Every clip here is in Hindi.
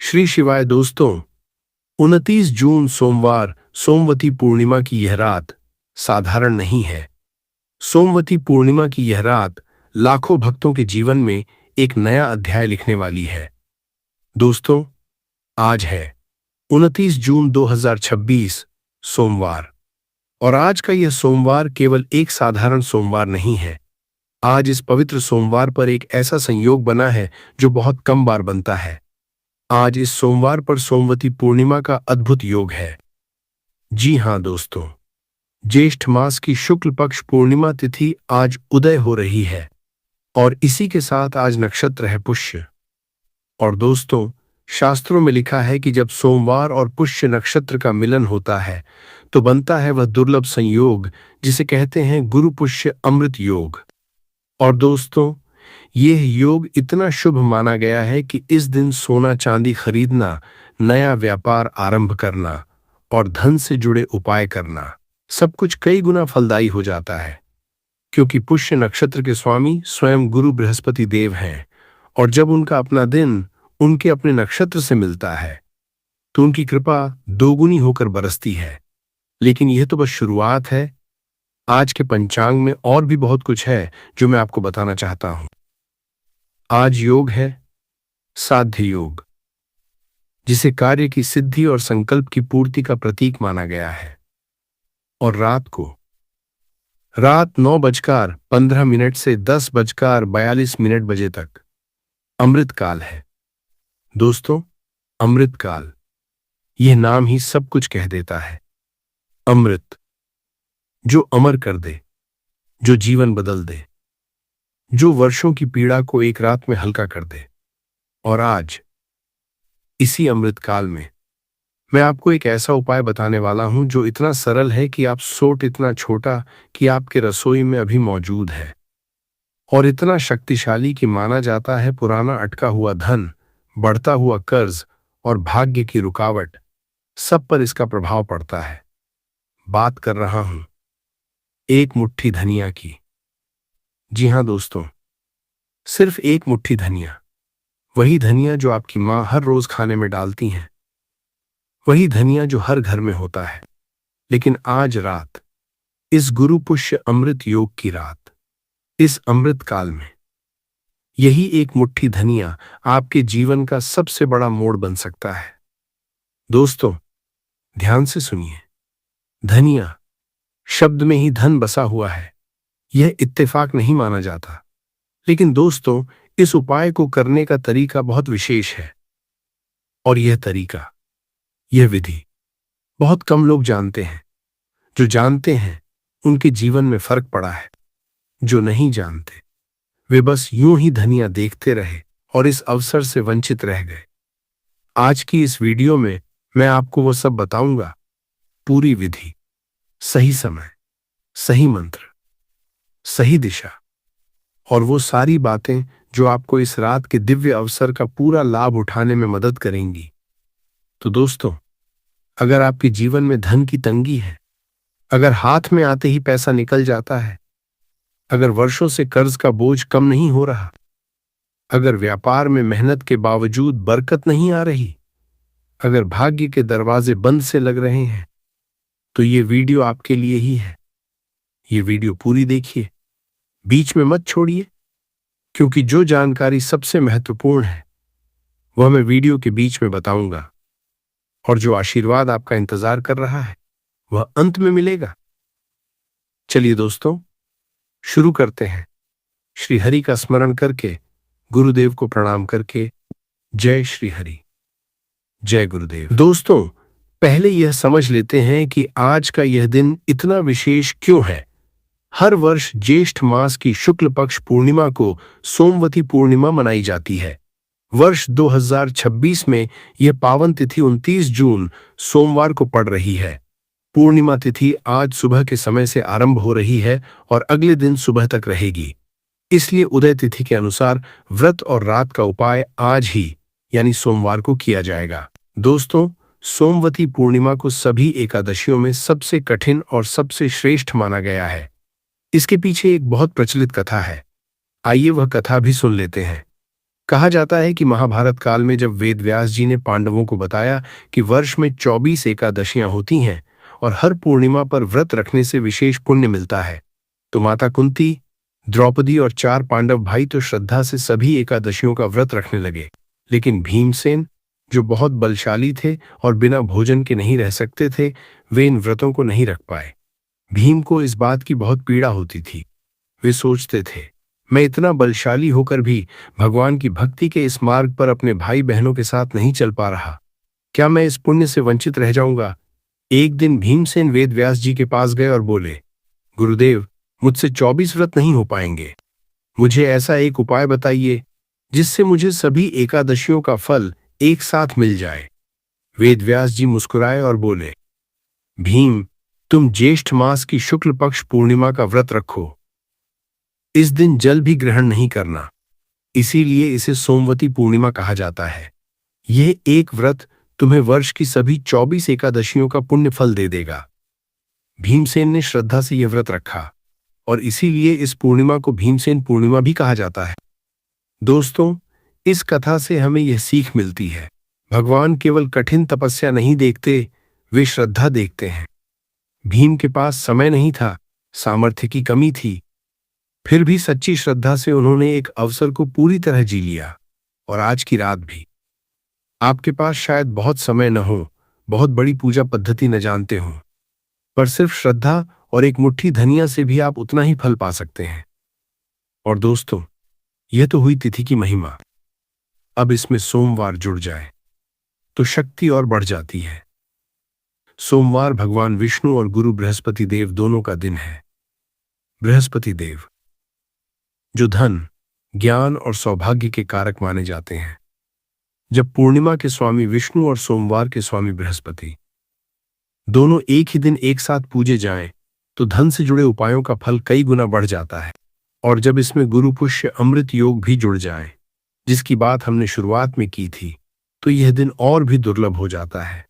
श्री शिवाय दोस्तों। 29 जून सोमवार सोमवती पूर्णिमा की यह रात साधारण नहीं है। सोमवती पूर्णिमा की यह रात लाखों भक्तों के जीवन में एक नया अध्याय लिखने वाली है। दोस्तों, आज है 29 जून 2026 सोमवार। और आज का यह सोमवार केवल एक साधारण सोमवार नहीं है। आज इस पवित्र सोमवार पर एक ऐसा संयोग बना है जो बहुत कम बार बनता है। आज इस सोमवार पर सोमवती पूर्णिमा का अद्भुत योग है। जी हां दोस्तों, ज्येष्ठ मास की शुक्ल पक्ष पूर्णिमा तिथि आज उदय हो रही है और इसी के साथ आज नक्षत्र है पुष्य। और दोस्तों, शास्त्रों में लिखा है कि जब सोमवार और पुष्य नक्षत्र का मिलन होता है तो बनता है वह दुर्लभ संयोग जिसे कहते हैं गुरु पुष्य अमृत योग। और दोस्तों, यह योग इतना शुभ माना गया है कि इस दिन सोना चांदी खरीदना, नया व्यापार आरंभ करना और धन से जुड़े उपाय करना सब कुछ कई गुना फलदायी हो जाता है, क्योंकि पुष्य नक्षत्र के स्वामी स्वयं गुरु बृहस्पति देव हैं। और जब उनका अपना दिन उनके अपने नक्षत्र से मिलता है तो उनकी कृपा दोगुनी होकर बरसती है। लेकिन यह तो बस शुरुआत है। आज के पंचांग में और भी बहुत कुछ है जो मैं आपको बताना चाहता हूं। आज योग है साध्य योग, जिसे कार्य की सिद्धि और संकल्प की पूर्ति का प्रतीक माना गया है। और रात 9:15 से 10:42 बजे तक अमृत काल है। दोस्तों, अमृत काल, यह नाम ही सब कुछ कह देता है। अमृत, जो अमर कर दे, जो जीवन बदल दे, जो वर्षों की पीड़ा को एक रात में हल्का कर दे। और आज इसी अमृत काल में मैं आपको एक ऐसा उपाय बताने वाला हूं जो इतना सरल है कि आप सोच इतना छोटा कि आपके रसोई में अभी मौजूद है, और इतना शक्तिशाली कि माना जाता है पुराना अटका हुआ धन, बढ़ता हुआ कर्ज और भाग्य की रुकावट सब पर इसका प्रभाव पड़ता है। बात कर रहा हूं एक मुट्ठी धनिया की। जी हां दोस्तों, सिर्फ एक मुट्ठी धनिया। वही धनिया जो आपकी मां हर रोज खाने में डालती हैं, वही धनिया जो हर घर में होता है। लेकिन आज रात, इस गुरु पुष्य अमृत योग की रात, इस अमृत काल में यही एक मुट्ठी धनिया आपके जीवन का सबसे बड़ा मोड़ बन सकता है। दोस्तों, ध्यान से सुनिए। धनिया शब्द में ही धन बसा हुआ है, यह इत्तेफाक नहीं माना जाता। लेकिन दोस्तों, इस उपाय को करने का तरीका बहुत विशेष है। और यह तरीका, यह विधि बहुत कम लोग जानते हैं। जो जानते हैं उनके जीवन में फर्क पड़ा है। जो नहीं जानते वे बस यूं ही धनिया देखते रहे और इस अवसर से वंचित रह गए। आज की इस वीडियो में मैं आपको वो सब बताऊंगा, पूरी विधि, सही समय, सही मंत्र, सही दिशा, और वो सारी बातें जो आपको इस रात के दिव्य अवसर का पूरा लाभ उठाने में मदद करेंगी। तो दोस्तों, अगर आपके जीवन में धन की तंगी है, अगर हाथ में आते ही पैसा निकल जाता है, अगर वर्षों से कर्ज का बोझ कम नहीं हो रहा, अगर व्यापार में मेहनत के बावजूद बरकत नहीं आ रही, अगर भाग्य के दरवाजे बंद से लग रहे हैं, तो ये वीडियो आपके लिए ही है। ये वीडियो पूरी देखिए, बीच में मत छोड़िए, क्योंकि जो जानकारी सबसे महत्वपूर्ण है वह मैं वीडियो के बीच में बताऊंगा, और जो आशीर्वाद आपका इंतजार कर रहा है वह अंत में मिलेगा। चलिए दोस्तों, शुरू करते हैं। श्री हरि का स्मरण करके, गुरुदेव को प्रणाम करके। जय श्री हरि, जय गुरुदेव। दोस्तों, पहले यह समझ लेते हैं कि आज का यह दिन इतना विशेष क्यों है। हर वर्ष ज्येष्ठ मास की शुक्ल पक्ष पूर्णिमा को सोमवती पूर्णिमा मनाई जाती है। वर्ष 2026 में यह पावन तिथि 29 जून सोमवार को पड़ रही है। पूर्णिमा तिथि आज सुबह के समय से आरंभ हो रही है और अगले दिन सुबह तक रहेगी। इसलिए उदय तिथि के अनुसार व्रत और रात का उपाय आज ही यानी सोमवार को किया जाएगा। दोस्तों, सोमवती पूर्णिमा को सभी एकादशियों में सबसे कठिन और सबसे श्रेष्ठ माना गया है। इसके पीछे एक बहुत प्रचलित कथा है। आइए वह कथा भी सुन लेते हैं। कहा जाता है कि महाभारत काल में जब वेद व्यास जी ने पांडवों को बताया कि वर्ष में 24 एकादशियां होती हैं और हर पूर्णिमा पर व्रत रखने से विशेष पुण्य मिलता है, तो माता कुंती, द्रौपदी और 4 पांडव भाई तो श्रद्धा से सभी एकादशियों का व्रत रखने लगे। लेकिन भीमसेन, जो बहुत बलशाली थे और बिना भोजन के नहीं रह सकते थे, वे इन व्रतों को नहीं रख पाए। भीम को इस बात की बहुत पीड़ा होती थी। वे सोचते थे, मैं इतना बलशाली होकर भी भगवान की भक्ति के इस मार्ग पर अपने भाई बहनों के साथ नहीं चल पा रहा। क्या मैं इस पुण्य से वंचित रह जाऊंगा? एक दिन भीमसेन वेद व्यास जी के पास गए और बोले, गुरुदेव, मुझसे 24 व्रत नहीं हो पाएंगे। मुझे ऐसा एक उपाय बताइए जिससे मुझे सभी एकादशियों का फल एक साथ मिल जाए। वेद व्यास जी मुस्कुराए और बोले, भीम, तुम ज्येष्ठ मास की शुक्ल पक्ष पूर्णिमा का व्रत रखो। इस दिन जल भी ग्रहण नहीं करना, इसीलिए इसे सोमवती पूर्णिमा कहा जाता है। यह एक व्रत तुम्हें वर्ष की सभी 24 एकादशियों का पुण्य फल दे देगा। भीमसेन ने श्रद्धा से यह व्रत रखा और इसीलिए इस पूर्णिमा को भीमसेन पूर्णिमा भी कहा जाता है। दोस्तों, इस कथा से हमें यह सीख मिलती है, भगवान केवल कठिन तपस्या नहीं देखते, वे श्रद्धा देखते हैं। भीम के पास समय नहीं था, सामर्थ्य की कमी थी, फिर भी सच्ची श्रद्धा से उन्होंने एक अवसर को पूरी तरह जी लिया। और आज की रात भी आपके पास शायद बहुत समय न हो, बहुत बड़ी पूजा पद्धति न जानते हो, पर सिर्फ श्रद्धा और एक मुट्ठी धनिया से भी आप उतना ही फल पा सकते हैं। और दोस्तों, यह तो हुई तिथि की महिमा। अब इसमें सोमवार जुड़ जाए तो शक्ति और बढ़ जाती है। सोमवार भगवान विष्णु और गुरु बृहस्पति देव दोनों का दिन है। बृहस्पति देव, जो धन, ज्ञान और सौभाग्य के कारक माने जाते हैं। जब पूर्णिमा के स्वामी विष्णु और सोमवार के स्वामी बृहस्पति दोनों एक ही दिन एक साथ पूजे जाएं, तो धन से जुड़े उपायों का फल कई गुना बढ़ जाता है। और जब इसमें गुरु पुष्य अमृत योग भी जुड़ जाए, जिसकी बात हमने शुरुआत में की थी, तो यह दिन और भी दुर्लभ हो जाता है।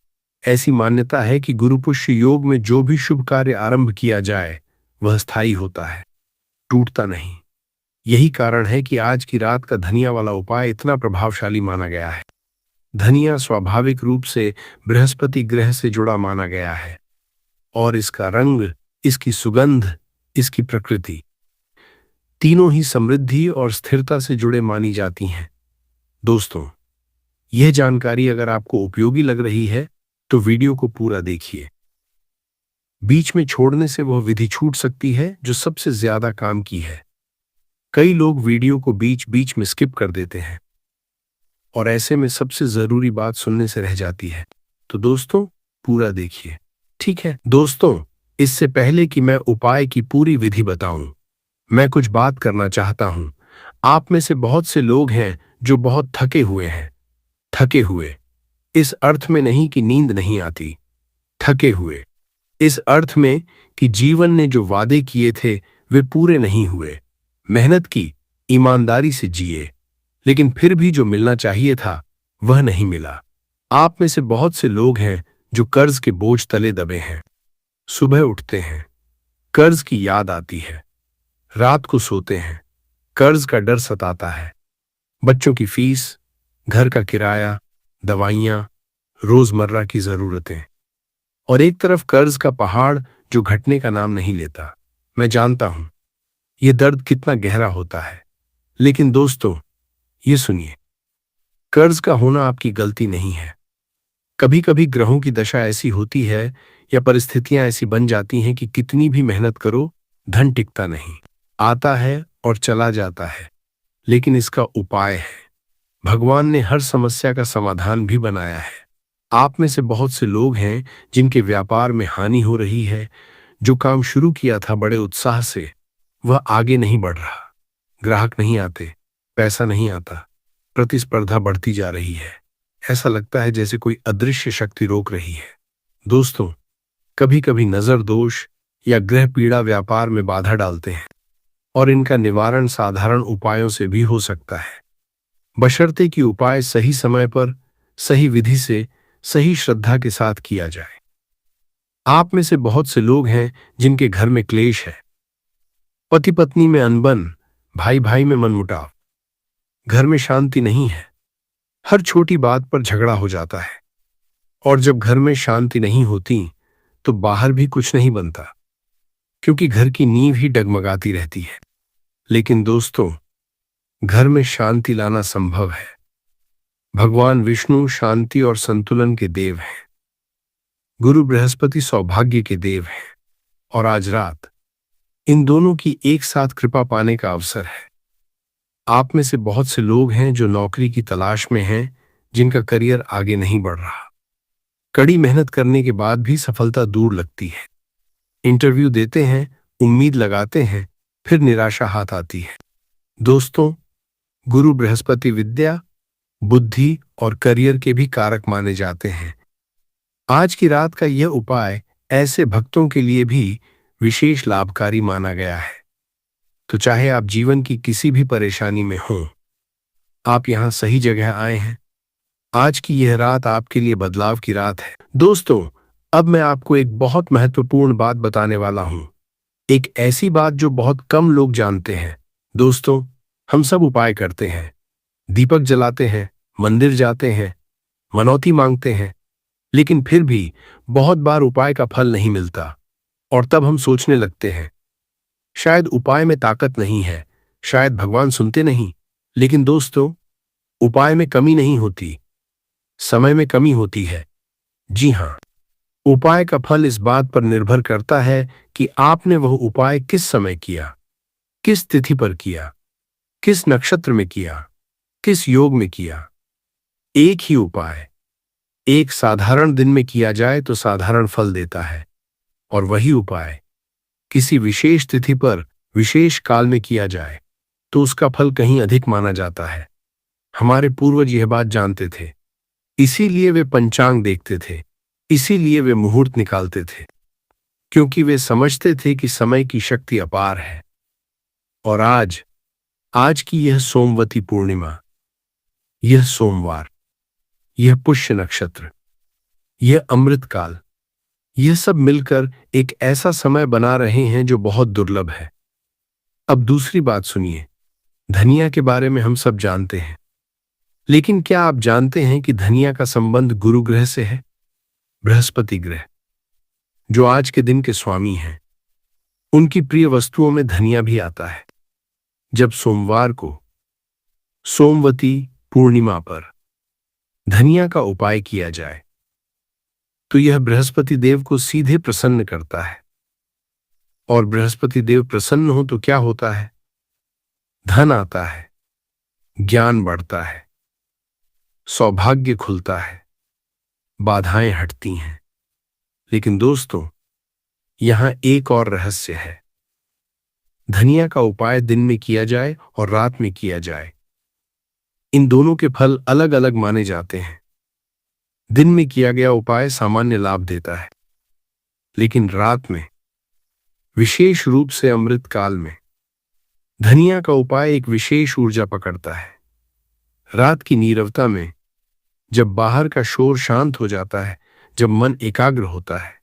ऐसी मान्यता है कि गुरु पुष्य योग में जो भी शुभ कार्य आरंभ किया जाए, वह स्थायी होता है, टूटता नहीं। यही कारण है कि आज की रात का धनिया वाला उपाय इतना प्रभावशाली माना गया है। धनिया स्वाभाविक रूप से बृहस्पति ग्रह से जुड़ा माना गया है और इसका रंग, इसकी सुगंध, इसकी प्रकृति तीनों ही समृद्धि और स्थिरता से जुड़े मानी जाती हैं। दोस्तों, यह जानकारी अगर आपको उपयोगी लग रही है तो वीडियो को पूरा देखिए। बीच में छोड़ने से वह विधि छूट सकती है जो सबसे ज्यादा काम की है। कई लोग वीडियो को बीच बीच में स्किप कर देते हैं और ऐसे में सबसे जरूरी बात सुनने से रह जाती है। तो दोस्तों, पूरा देखिए, ठीक है? दोस्तों, इससे पहले कि मैं उपाय की पूरी विधि बताऊं, मैं कुछ बात करना चाहता हूं। आप में से बहुत से लोग हैं जो बहुत थके हुए हैं। थके हुए इस अर्थ में नहीं कि नींद नहीं आती, थके हुए इस अर्थ में कि जीवन ने जो वादे किए थे वे पूरे नहीं हुए। मेहनत की, ईमानदारी से जिए, लेकिन फिर भी जो मिलना चाहिए था वह नहीं मिला। आप में से बहुत से लोग हैं जो कर्ज के बोझ तले दबे हैं। सुबह उठते हैं, कर्ज की याद आती है, रात को सोते हैं, कर्ज का डर सताता है। बच्चों की फीस, घर का किराया, दवाइयां, रोजमर्रा की जरूरतें, और एक तरफ कर्ज का पहाड़ जो घटने का नाम नहीं लेता। मैं जानता हूं यह दर्द कितना गहरा होता है, लेकिन दोस्तों, ये सुनिए, कर्ज का होना आपकी गलती नहीं है। कभी कभी ग्रहों की दशा ऐसी होती है या परिस्थितियां ऐसी बन जाती हैं कि कितनी भी मेहनत करो, धन टिकता नहीं, आता है और चला जाता है। लेकिन इसका उपाय है। भगवान ने हर समस्या का समाधान भी बनाया है। आप में से बहुत से लोग हैं जिनके व्यापार में हानि हो रही है। जो काम शुरू किया था बड़े उत्साह से, वह आगे नहीं बढ़ रहा। ग्राहक नहीं आते, पैसा नहीं आता, प्रतिस्पर्धा बढ़ती जा रही है। ऐसा लगता है जैसे कोई अदृश्य शक्ति रोक रही है। दोस्तों, कभी कभी नजर दोष या ग्रह पीड़ा व्यापार में बाधा डालते हैं और इनका निवारण साधारण उपायों से भी हो सकता है, बशर्ते कि उपाय सही समय पर, सही विधि से, सही श्रद्धा के साथ किया जाए। आप में से बहुत से लोग हैं जिनके घर में क्लेश है, पति पत्नी में अनबन, भाई भाई में मनमुटाव, घर में शांति नहीं है, हर छोटी बात पर झगड़ा हो जाता है। और जब घर में शांति नहीं होती तो बाहर भी कुछ नहीं बनता, क्योंकि घर की नींव ही डगमगाती रहती है। लेकिन दोस्तों, घर में शांति लाना संभव है। भगवान विष्णु शांति और संतुलन के देव हैं। गुरु बृहस्पति सौभाग्य के देव हैं। और आज रात इन दोनों की एक साथ कृपा पाने का अवसर है। आप में से बहुत से लोग हैं जो नौकरी की तलाश में हैं, जिनका करियर आगे नहीं बढ़ रहा। कड़ी मेहनत करने के बाद भी सफलता दूर लगती है। इंटरव्यू देते हैं, उम्मीद लगाते हैं, फिर निराशा हाथ आती है। दोस्तों, गुरु बृहस्पति विद्या, बुद्धि और करियर के भी कारक माने जाते हैं। आज की रात का यह उपाय ऐसे भक्तों के लिए भी विशेष लाभकारी माना गया है। तो चाहे आप जीवन की किसी भी परेशानी में हों, आप यहां सही जगह आए हैं। आज की यह रात आपके लिए बदलाव की रात है। दोस्तों, अब मैं आपको एक बहुत महत्वपूर्ण बात बताने वाला हूं। एक ऐसी बात जो बहुत कम लोग जानते हैं। दोस्तों, हम सब उपाय करते हैं, दीपक जलाते हैं, मंदिर जाते हैं, मनौती मांगते हैं, लेकिन फिर भी बहुत बार उपाय का फल नहीं मिलता। और तब हम सोचने लगते हैं, शायद उपाय में ताकत नहीं है, शायद भगवान सुनते नहीं। लेकिन दोस्तों, उपाय में कमी नहीं होती, समय में कमी होती है। जी हां, उपाय का फल इस बात पर निर्भर करता है कि आपने वह उपाय किस समय किया, किस तिथि पर किया, किस नक्षत्र में किया, किस योग में किया। एक ही उपाय एक साधारण दिन में किया जाए तो साधारण फल देता है, और वही उपाय किसी विशेष तिथि पर विशेष काल में किया जाए तो उसका फल कहीं अधिक माना जाता है। हमारे पूर्वज यह बात जानते थे, इसीलिए वे पंचांग देखते थे, इसीलिए वे मुहूर्त निकालते थे, क्योंकि वे समझते थे कि समय की शक्ति अपार है। और आज की यह सोमवती पूर्णिमा, यह सोमवार, यह पुष्य नक्षत्र, यह अमृत काल, यह सब मिलकर एक ऐसा समय बना रहे हैं जो बहुत दुर्लभ है। अब दूसरी बात सुनिए। धनिया के बारे में हम सब जानते हैं, लेकिन क्या आप जानते हैं कि धनिया का संबंध गुरु ग्रह से है? बृहस्पति ग्रह, जो आज के दिन के स्वामी हैं, उनकी प्रिय वस्तुओं में धनिया भी आता है। जब सोमवार को सोमवती पूर्णिमा पर धनिया का उपाय किया जाए तो यह बृहस्पति देव को सीधे प्रसन्न करता है। और बृहस्पति देव प्रसन्न हो तो क्या होता है? धन आता है, ज्ञान बढ़ता है, सौभाग्य खुलता है, बाधाएं हटती हैं। लेकिन दोस्तों, यहां एक और रहस्य है। धनिया का उपाय दिन में किया जाए और रात में किया जाए, इन दोनों के फल अलग अलग माने जाते हैं। दिन में किया गया उपाय सामान्य लाभ देता है, लेकिन रात में, विशेष रूप से अमृत काल में, धनिया का उपाय एक विशेष ऊर्जा पकड़ता है। रात की नीरवता में, जब बाहर का शोर शांत हो जाता है, जब मन एकाग्र होता है,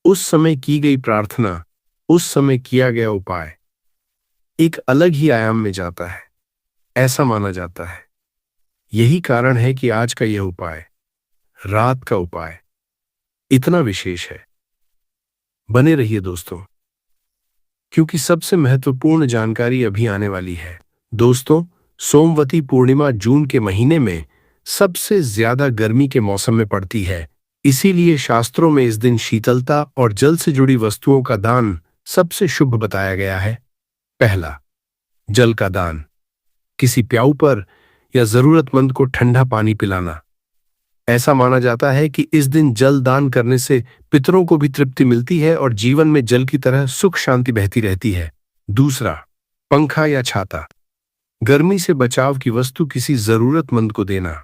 उस समय की गई प्रार्थना, उस समय किया गया उपाय एक अलग ही आयाम में जाता है, ऐसा माना जाता है। यही कारण है कि आज का यह उपाय, रात का उपाय, इतना विशेष है। बने रहिए दोस्तों, क्योंकि सबसे महत्वपूर्ण जानकारी अभी आने वाली है। दोस्तों, सोमवती पूर्णिमा जून के महीने में सबसे ज्यादा गर्मी के मौसम में पड़ती है। इसीलिए शास्त्रों में इस दिन शीतलता और जल से जुड़ी वस्तुओं का दान सबसे शुभ बताया गया है। पहला, जल का दान। किसी प्याऊ पर या जरूरतमंद को ठंडा पानी पिलाना। ऐसा माना जाता है कि इस दिन जल दान करने से पितरों को भी तृप्ति मिलती है और जीवन में जल की तरह सुख शांति बहती रहती है। दूसरा, पंखा या छाता। गर्मी से बचाव की वस्तु किसी जरूरतमंद को देना।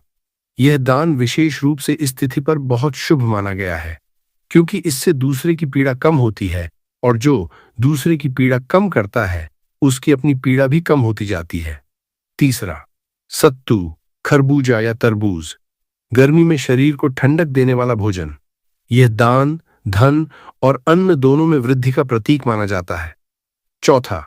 यह दान विशेष रूप से इस तिथि पर बहुत शुभ माना गया है, क्योंकि इससे दूसरे की पीड़ा कम होती है, और जो दूसरे की पीड़ा कम करता है, उसकी अपनी पीड़ा भी कम होती जाती है। तीसरा, सत्तू, खरबूजा या तरबूज। गर्मी में शरीर को ठंडक देने वाला भोजन। यह दान, धन और अन्न दोनों में वृद्धि का प्रतीक माना जाता है। चौथा,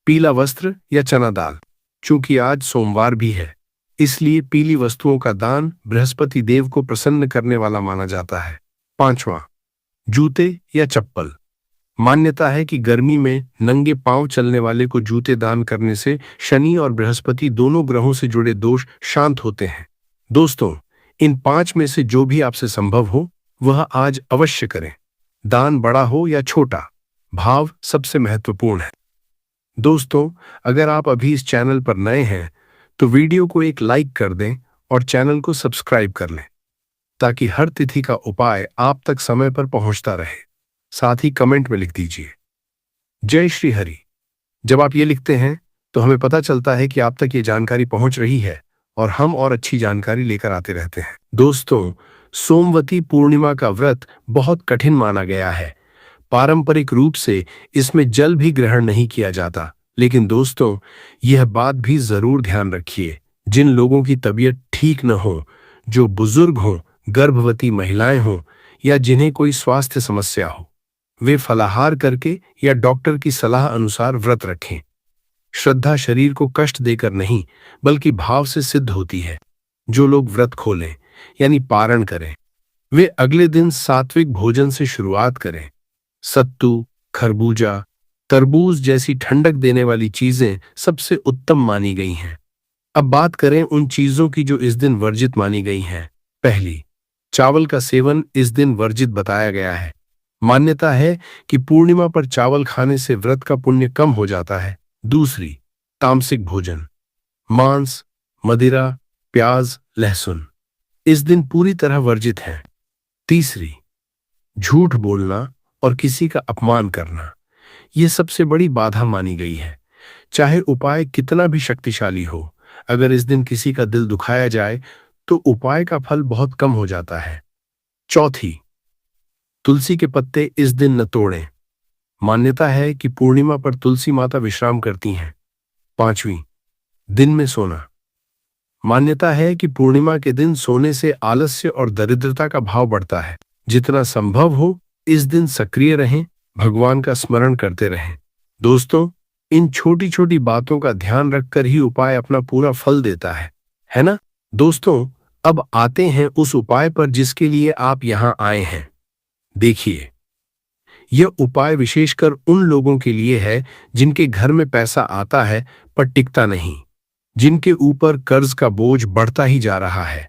पीला वस्त्र या चना दाल। चूंकि आज सोमवार भी है, इसलिए पीली वस्तुओं का दान बृहस्पति देव को प्रसन्न करने वाला माना जाता है। पांचवा, जूते या चप्पल। मान्यता है कि गर्मी में नंगे पांव चलने वाले को जूते दान करने से शनि और बृहस्पति दोनों ग्रहों से जुड़े दोष शांत होते हैं। दोस्तों, इन 5 में से जो भी आपसे संभव हो वह आज अवश्य करें। दान बड़ा हो या छोटा, भाव सबसे महत्वपूर्ण है। दोस्तों, अगर आप अभी इस चैनल पर नए हैं तो वीडियो को एक लाइक कर दें और चैनल को सब्सक्राइब कर लें ताकि हर तिथि का उपाय आप तक समय पर पहुंचता रहे। साथ ही कमेंट में लिख दीजिए जय श्री हरि। जब आप ये लिखते हैं तो हमें पता चलता है कि आप तक ये जानकारी पहुंच रही है और हम और अच्छी जानकारी लेकर आते रहते हैं। दोस्तों, सोमवती पूर्णिमा का व्रत बहुत कठिन माना गया है। पारंपरिक रूप से इसमें जल भी ग्रहण नहीं किया जाता, लेकिन दोस्तों यह बात भी जरूर ध्यान रखिए, जिन लोगों की तबीयत ठीक न हो, जो बुजुर्ग हों, गर्भवती महिलाएं हों या जिन्हें कोई स्वास्थ्य समस्या हो, वे फलाहार करके या डॉक्टर की सलाह अनुसार व्रत रखें। श्रद्धा शरीर को कष्ट देकर नहीं बल्कि भाव से सिद्ध होती है। जो लोग व्रत खोलें यानी पारण करें, वे अगले दिन सात्विक भोजन से शुरुआत करें। सत्तू, खरबूजा, तरबूज जैसी ठंडक देने वाली चीजें सबसे उत्तम मानी गई हैं। अब बात करें उन चीजों की जो इस दिन वर्जित मानी गई हैं। पहली, चावल का सेवन इस दिन वर्जित बताया गया है। मान्यता है कि पूर्णिमा पर चावल खाने से व्रत का पुण्य कम हो जाता है। दूसरी, तामसिक भोजन, मांस, मदिरा, प्याज, लहसुन इस दिन पूरी तरह वर्जित है। तीसरी, झूठ बोलना और किसी का अपमान करना, यह सबसे बड़ी बाधा मानी गई है। चाहे उपाय कितना भी शक्तिशाली हो, अगर इस दिन किसी का दिल दुखाया जाए तो उपाय का फल बहुत कम हो जाता है। चौथी, तुलसी के पत्ते इस दिन न तोड़ें। मान्यता है कि पूर्णिमा पर तुलसी माता विश्राम करती हैं। पांचवी, दिन में सोना। मान्यता है कि पूर्णिमा के दिन सोने से आलस्य और दरिद्रता का भाव बढ़ता है। जितना संभव हो इस दिन सक्रिय रहें, भगवान का स्मरण करते रहें। दोस्तों, इन छोटी छोटी बातों का ध्यान रखकर ही उपाय अपना पूरा फल देता है ना? दोस्तों, अब आते हैं उस उपाय पर जिसके लिए आप यहां आए हैं। देखिए, यह उपाय विशेषकर उन लोगों के लिए है जिनके घर में पैसा आता है पर टिकता नहीं, जिनके ऊपर कर्ज का बोझ बढ़ता ही जा रहा है,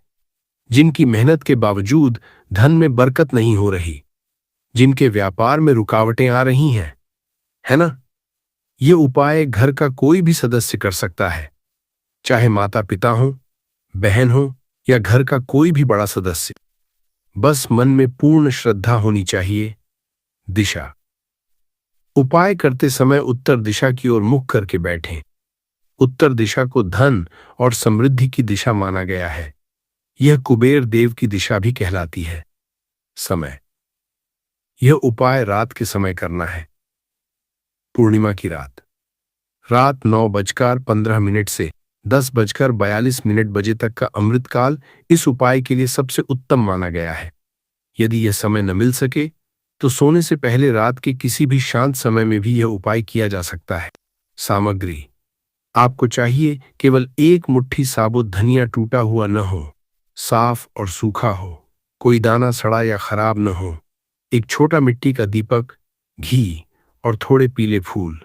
जिनकी मेहनत के बावजूद धन में बरकत नहीं हो रही, जिनके व्यापार में रुकावटें आ रही हैं, है ना? यह उपाय घर का कोई भी सदस्य कर सकता है, चाहे माता पिता हो, बहन हो या घर का कोई भी बड़ा सदस्य। बस मन में पूर्ण श्रद्धा होनी चाहिए। दिशा, उपाय करते समय उत्तर दिशा की ओर मुख करके बैठें। उत्तर दिशा को धन और समृद्धि की दिशा माना गया है। यह कुबेर देव की दिशा भी कहलाती है। समय, यह उपाय रात के समय करना है। पूर्णिमा की रात, रात 9:15 से 10:42 बजे तक का अमृतकाल इस उपाय के लिए सबसे उत्तम माना गया है। यदि यह समय न मिल सके तो सोने से पहले रात के किसी भी शांत समय में भी यह उपाय किया जा सकता है। सामग्री, आपको चाहिए केवल 1 मुट्ठी साबुत धनिया, टूटा हुआ न हो, साफ और सूखा हो, कोई दाना सड़ा या खराब न हो, एक छोटा मिट्टी का दीपक, घी और थोड़े पीले फूल।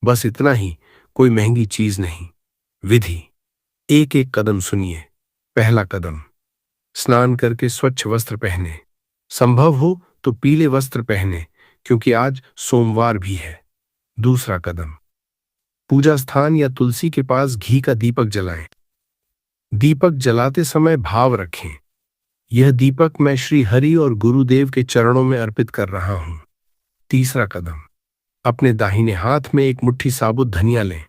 बस इतना ही, कोई महंगी चीज नहीं। विधि, एक एक कदम सुनिए। पहला कदम, स्नान करके स्वच्छ वस्त्र पहने। संभव हो तो पीले वस्त्र पहने क्योंकि आज सोमवार भी है। दूसरा कदम, पूजा स्थान या तुलसी के पास घी का दीपक जलाएं। दीपक जलाते समय भाव रखें, यह दीपक मैं श्री हरि और गुरुदेव के चरणों में अर्पित कर रहा हूं। तीसरा कदम, अपने दाहिने हाथ में 1 मुट्ठी साबुत धनिया लें,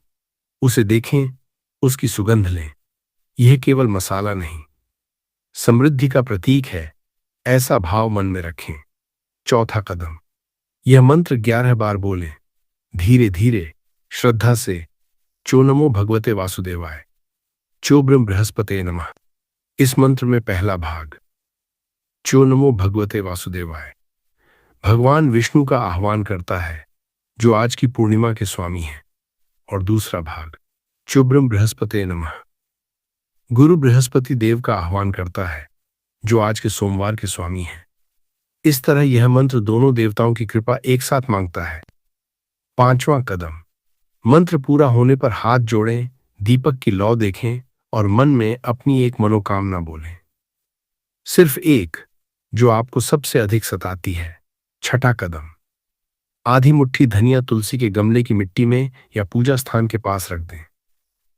उसे देखें, उसकी सुगंध लें। यह केवल मसाला नहीं, समृद्धि का प्रतीक है, ऐसा भाव मन में रखें। चौथा कदम, यह मंत्र 11 बार बोलें, धीरे धीरे, श्रद्धा से। चो नमो भगवते वासुदेवाय, चो ब्रह्म बृहस्पते नमः। इस मंत्र में पहला भाग, चो नमो भगवते वासुदेवाय, भगवान विष्णु का आह्वान करता है जो आज की पूर्णिमा के स्वामी हैं। और दूसरा भाग, शुभ्रम बृहस्पते नमः। गुरु बृहस्पति देव का आह्वान करता है, जो आज के सोमवार के स्वामी हैं। इस तरह यह मंत्र दोनों देवताओं की कृपा एक साथ मांगता है। पांचवां कदम, मंत्र पूरा होने पर हाथ जोड़ें, दीपक की लौ देखें और मन में अपनी एक मनोकामना बोलें। सिर्फ एक, जो आपको सबसे अधिक सताती है। छठा कदम, आधी मुट्ठी धनिया तुलसी के गमले की मिट्टी में या पूजा स्थान के पास रख दें।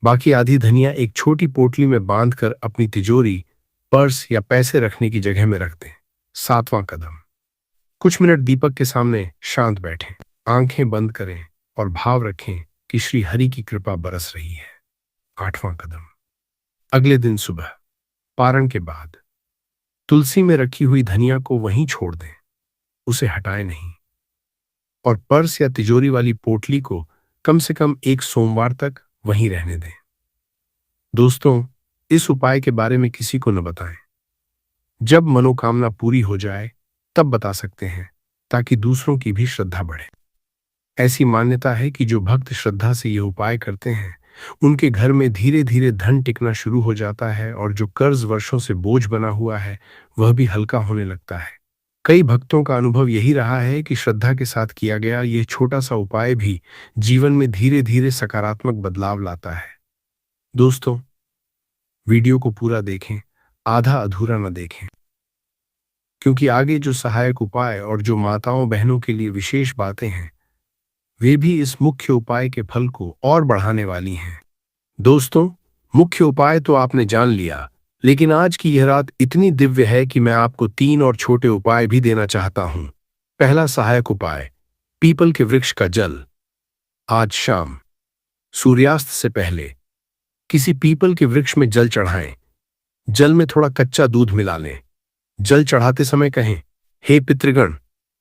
बाकी आधी धनिया एक छोटी पोटली में बांधकर अपनी तिजोरी, पर्स या पैसे रखने की जगह में रख दें। सातवां कदम, कुछ मिनट दीपक के सामने शांत बैठें, आंखें बंद करें और भाव रखें कि श्री हरि की कृपा बरस रही है। आठवां कदम, अगले दिन सुबह पारण के बाद तुलसी में रखी हुई धनिया को वहीं छोड़ दें, उसे हटाएं नहीं, और पर्स या तिजोरी वाली पोटली को कम से कम एक सोमवार तक वहीं रहने दें। दोस्तों, इस उपाय के बारे में किसी को न बताएं। जब मनोकामना पूरी हो जाए तब बता सकते हैं, ताकि दूसरों की भी श्रद्धा बढ़े। ऐसी मान्यता है कि जो भक्त श्रद्धा से यह उपाय करते हैं, उनके घर में धीरे धीरे धन टिकना शुरू हो जाता है और जो कर्ज वर्षों से बोझ बना हुआ है वह भी हल्का होने लगता है। कई भक्तों का अनुभव यही रहा है कि श्रद्धा के साथ किया गया यह छोटा सा उपाय भी जीवन में धीरे धीरे सकारात्मक बदलाव लाता है। दोस्तों, वीडियो को पूरा देखें, आधा अधूरा न देखें, क्योंकि आगे जो सहायक उपाय और जो माताओं बहनों के लिए विशेष बातें हैं, वे भी इस मुख्य उपाय के फल को और बढ़ाने वाली हैं। दोस्तों, मुख्य उपाय तो आपने जान लिया, लेकिन आज की यह रात इतनी दिव्य है कि मैं आपको 3 और छोटे उपाय भी देना चाहता हूं। पहला सहायक उपाय, पीपल के वृक्ष का जल। आज शाम सूर्यास्त से पहले किसी पीपल के वृक्ष में जल चढ़ाएं। जल में थोड़ा कच्चा दूध मिला लें। जल चढ़ाते समय कहें, हे पितृगण,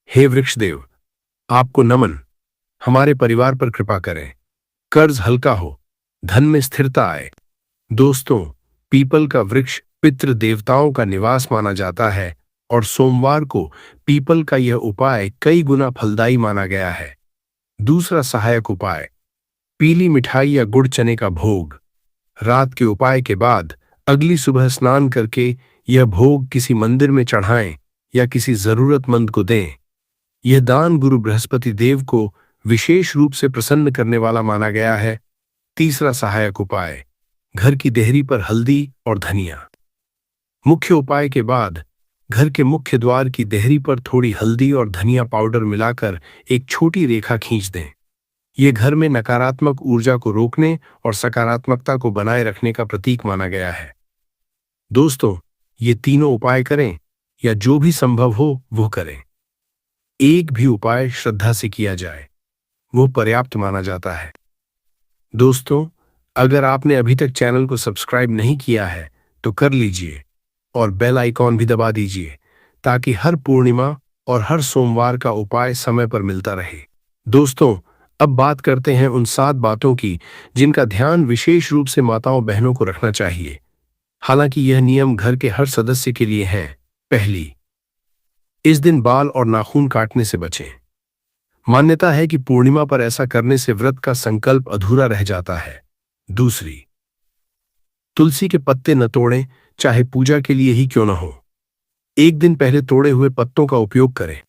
हे वृक्षदेव, आपको नमन, हमारे परिवार पर कृपा करें, कर्ज हल्का हो, धन में स्थिरता आए। दोस्तों, पीपल का वृक्ष पितृ देवताओं का निवास माना जाता है और सोमवार को पीपल का यह उपाय कई गुना फलदायी माना गया है। दूसरा सहायक उपाय, पीली मिठाई या गुड़ चने का भोग। रात के उपाय के बाद अगली सुबह स्नान करके यह भोग किसी मंदिर में चढ़ाएं या किसी जरूरतमंद को दें। यह दान गुरु बृहस्पति देव को विशेष रूप से प्रसन्न करने वाला माना गया है। तीसरा सहायक उपाय, घर की देहरी पर हल्दी और धनिया। मुख्य उपाय के बाद घर के मुख्य द्वार की देहरी पर थोड़ी हल्दी और धनिया पाउडर मिलाकर एक छोटी रेखा खींच दें। यह घर में नकारात्मक ऊर्जा को रोकने और सकारात्मकता को बनाए रखने का प्रतीक माना गया है। दोस्तों, ये तीनों उपाय करें या जो भी संभव हो वो करें। एक भी उपाय श्रद्धा से किया जाए, वो पर्याप्त माना जाता है। दोस्तों, अगर आपने अभी तक चैनल को सब्सक्राइब नहीं किया है तो कर लीजिए और बेल आइकॉन भी दबा दीजिए, ताकि हर पूर्णिमा और हर सोमवार का उपाय समय पर मिलता रहे। दोस्तों, अब बात करते हैं उन 7 बातों की जिनका ध्यान विशेष रूप से माताओं बहनों को रखना चाहिए। हालांकि यह नियम घर के हर सदस्य के लिए है। पहली, इस दिन बाल और नाखून काटने से बचें। मान्यता है कि पूर्णिमा पर ऐसा करने से व्रत का संकल्प अधूरा रह जाता है। दूसरी, तुलसी के पत्ते न तोड़ें, चाहे पूजा के लिए ही क्यों न हो। एक दिन पहले तोड़े हुए पत्तों का उपयोग करें।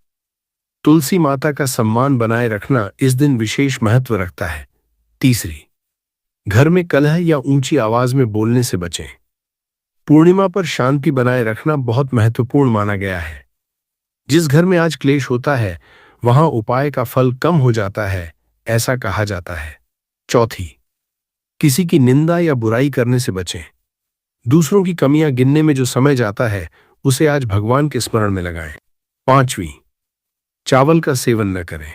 तुलसी माता का सम्मान बनाए रखना इस दिन विशेष महत्व रखता है। तीसरी, घर में कलह या ऊंची आवाज में बोलने से बचें। पूर्णिमा पर शांति बनाए रखना बहुत महत्वपूर्ण माना गया है। जिस घर में आज क्लेश होता है वहां उपाय का फल कम हो जाता है, ऐसा कहा जाता है। चौथी, किसी की निंदा या बुराई करने से बचें। दूसरों की कमियां गिनने में जो समय जाता है उसे आज भगवान के स्मरण में लगाएं। पांचवी, चावल का सेवन न करें।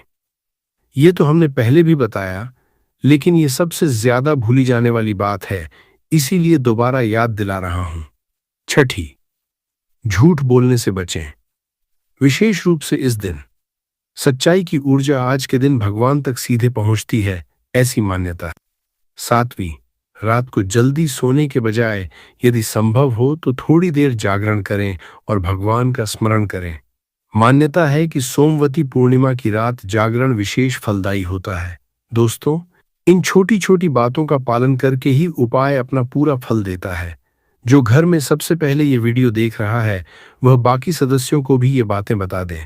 यह तो हमने पहले भी बताया, लेकिन यह सबसे ज्यादा भूली जाने वाली बात है, इसीलिए दोबारा याद दिला रहा हूं। छठी, झूठ बोलने से बचें। विशेष रूप से इस दिन सच्चाई की ऊर्जा आज के दिन भगवान तक सीधे पहुंचती है, ऐसी मान्यता। सातवीं, रात को जल्दी सोने के बजाय यदि संभव हो तो थोड़ी देर जागरण करें और भगवान का स्मरण करें। मान्यता है कि सोमवती पूर्णिमा की रात जागरण विशेष फलदायी होता है। दोस्तों, इन छोटी छोटी बातों का पालन करके ही उपाय अपना पूरा फल देता है। जो घर में सबसे पहले ये वीडियो देख रहा है वह बाकी सदस्यों को भी ये बातें बता दे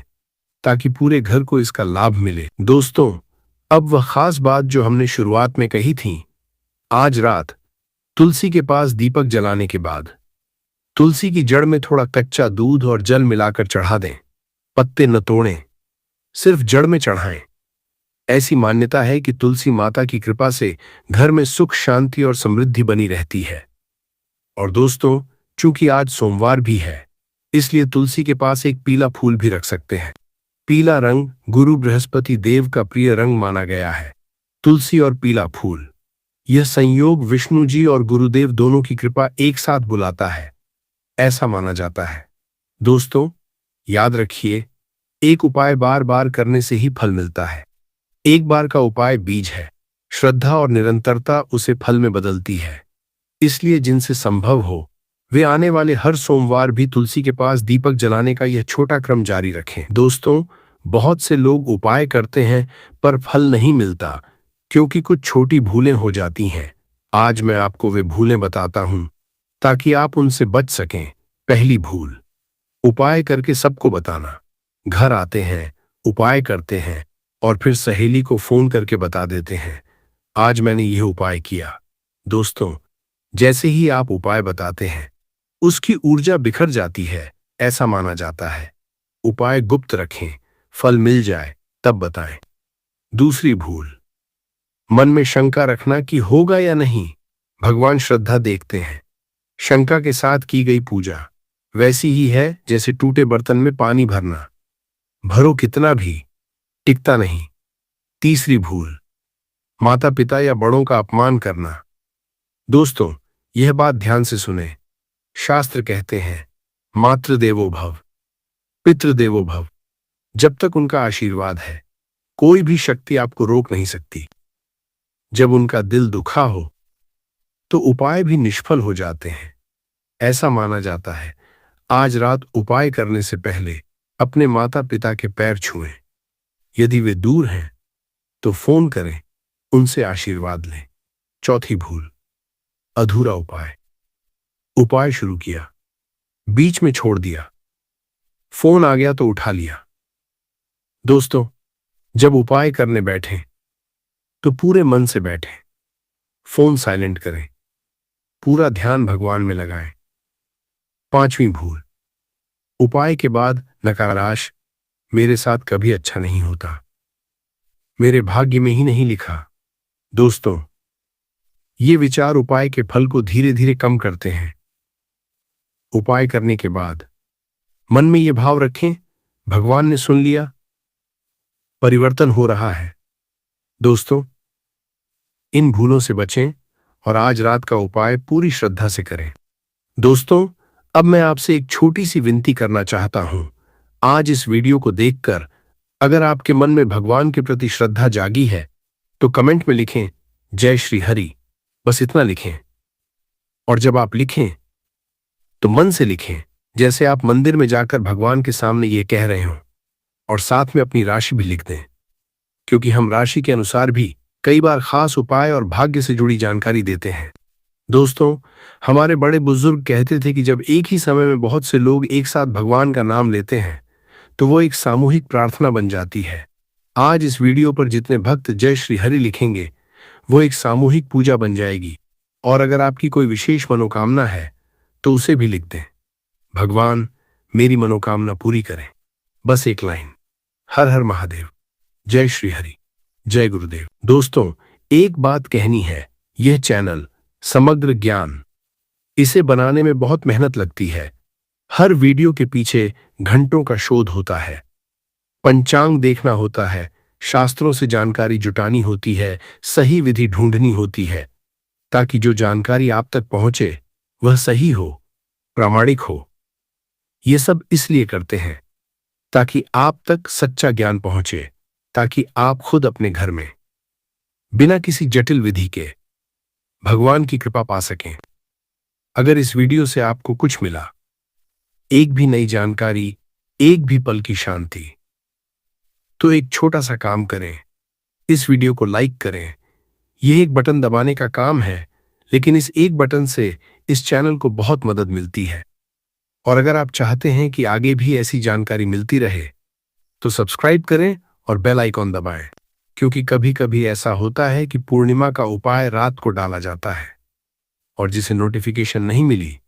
ताकि पूरे घर को इसका लाभ मिले। दोस्तों, अब वह खास बात जो हमने शुरुआत में कही थी। आज रात तुलसी के पास दीपक जलाने के बाद तुलसी की जड़ में थोड़ा कच्चा दूध और जल मिलाकर चढ़ा दें। पत्ते न तोड़ें, सिर्फ जड़ में चढ़ाएं। ऐसी मान्यता है कि तुलसी माता की कृपा से घर में सुख, शांति और समृद्धि बनी रहती है। और दोस्तों, चूंकि आज सोमवार भी है, इसलिए तुलसी के पास एक पीला फूल भी रख सकते हैं। पीला रंग गुरु बृहस्पति देव का प्रिय रंग माना गया है। तुलसी और पीला फूल, यह संयोग विष्णु जी और गुरुदेव दोनों की कृपा एक साथ बुलाता है, ऐसा माना जाता है। दोस्तों, याद रखिए, एक उपाय बार बार करने से ही फल मिलता है। एक बार का उपाय बीज है, श्रद्धा और निरंतरता उसे फल में बदलती है। इसलिए जिनसे संभव हो वे आने वाले हर सोमवार भी तुलसी के पास दीपक जलाने का यह छोटा क्रम जारी रखें। दोस्तों, बहुत से लोग उपाय करते हैं पर फल नहीं मिलता क्योंकि कुछ छोटी भूलें हो जाती हैं। आज मैं आपको वे भूलें बताता हूं ताकि आप उनसे बच सकें। पहली भूल, उपाय करके सबको बताना। घर आते हैं, उपाय करते हैं और फिर सहेली को फोन करके बता देते हैं, आज मैंने यह उपाय किया। दोस्तों, जैसे ही आप उपाय बताते हैं उसकी ऊर्जा बिखर जाती है, ऐसा माना जाता है। उपाय गुप्त रखें, फल मिल जाए तब बताएं। दूसरी भूल, मन में शंका रखना कि होगा या नहीं। भगवान श्रद्धा देखते हैं। शंका के साथ की गई पूजा वैसी ही है जैसे टूटे बर्तन में पानी भरना, भरो कितना भी टिकता नहीं। तीसरी भूल, माता पिता या बड़ों का अपमान करना। दोस्तों, यह बात ध्यान से सुने। शास्त्र कहते हैं, मातृ देवो भव, पितृ देवो भव। जब तक उनका आशीर्वाद है कोई भी शक्ति आपको रोक नहीं सकती। जब उनका दिल दुखा हो तो उपाय भी निष्फल हो जाते हैं, ऐसा माना जाता है। आज रात उपाय करने से पहले अपने माता पिता के पैर छुएं। यदि वे दूर हैं तो फोन करें, उनसे आशीर्वाद लें। चौथी भूल, अधूरा उपाय। उपाय शुरू किया, बीच में छोड़ दिया, फोन आ गया तो उठा लिया। दोस्तों, जब उपाय करने बैठें तो पूरे मन से बैठें। फोन साइलेंट करें, पूरा ध्यान भगवान में लगाएं। पांचवी भूल, उपाय के बाद नकाराश, मेरे साथ कभी अच्छा नहीं होता, मेरे भाग्य में ही नहीं लिखा। दोस्तों, ये विचार उपाय के फल को धीरे धीरे कम करते हैं। उपाय करने के बाद मन में यह भाव रखें, भगवान ने सुन लिया, परिवर्तन हो रहा है। दोस्तों, इन भूलों से बचें और आज रात का उपाय पूरी श्रद्धा से करें। दोस्तों, अब मैं आपसे एक छोटी सी विनती करना चाहता हूं। आज इस वीडियो को देखकर अगर आपके मन में भगवान के प्रति श्रद्धा जागी है तो कमेंट में लिखें, जय श्री हरि। बस इतना लिखें। और जब आप लिखें तो मन से लिखें, जैसे आप मंदिर में जाकर भगवान के सामने ये कह रहे हों। और साथ में अपनी राशि भी लिख दें, क्योंकि हम राशि के अनुसार भी कई बार खास उपाय और भाग्य से जुड़ी जानकारी देते हैं। दोस्तों, हमारे बड़े बुजुर्ग कहते थे कि जब एक ही समय में बहुत से लोग एक साथ भगवान का नाम लेते हैं तो वो एक सामूहिक प्रार्थना बन जाती है। आज इस वीडियो पर जितने भक्त जय श्री हरि लिखेंगे वो एक सामूहिक पूजा बन जाएगी। और अगर आपकी कोई विशेष मनोकामना है तो उसे भी लिख दें, भगवान मेरी मनोकामना पूरी करें। बस एक लाइन, हर हर महादेव, जय श्री हरि, जय गुरुदेव। दोस्तों, एक बात कहनी है, यह चैनल समग्र ज्ञान, इसे बनाने में बहुत मेहनत लगती है। हर वीडियो के पीछे घंटों का शोध होता है, पंचांग देखना होता है, शास्त्रों से जानकारी जुटानी होती है, सही विधि ढूंढनी होती है ताकि जो जानकारी आप तक पहुंचे वह सही हो, प्रामाणिक हो। ये सब इसलिए करते हैं ताकि आप तक सच्चा ज्ञान पहुंचे, ताकि आप खुद अपने घर में बिना किसी जटिल विधि के भगवान की कृपा पा सकें। अगर इस वीडियो से आपको कुछ मिला, एक भी नई जानकारी, एक भी पल की शांति, तो एक छोटा सा काम करें, इस वीडियो को लाइक करें ये एक बटन दबाने का काम है, लेकिन इस एक बटन से इस चैनल को बहुत मदद मिलती है। और अगर आप चाहते हैं कि आगे भी ऐसी जानकारी मिलती रहे, तो सब्सक्राइब करें और बेल आइकॉन दबाएं, क्योंकि कभी कभी ऐसा होता है कि पूर्णिमा का उपाय रात को डाला जाता है और जिसे नोटिफिकेशन नहीं मिली,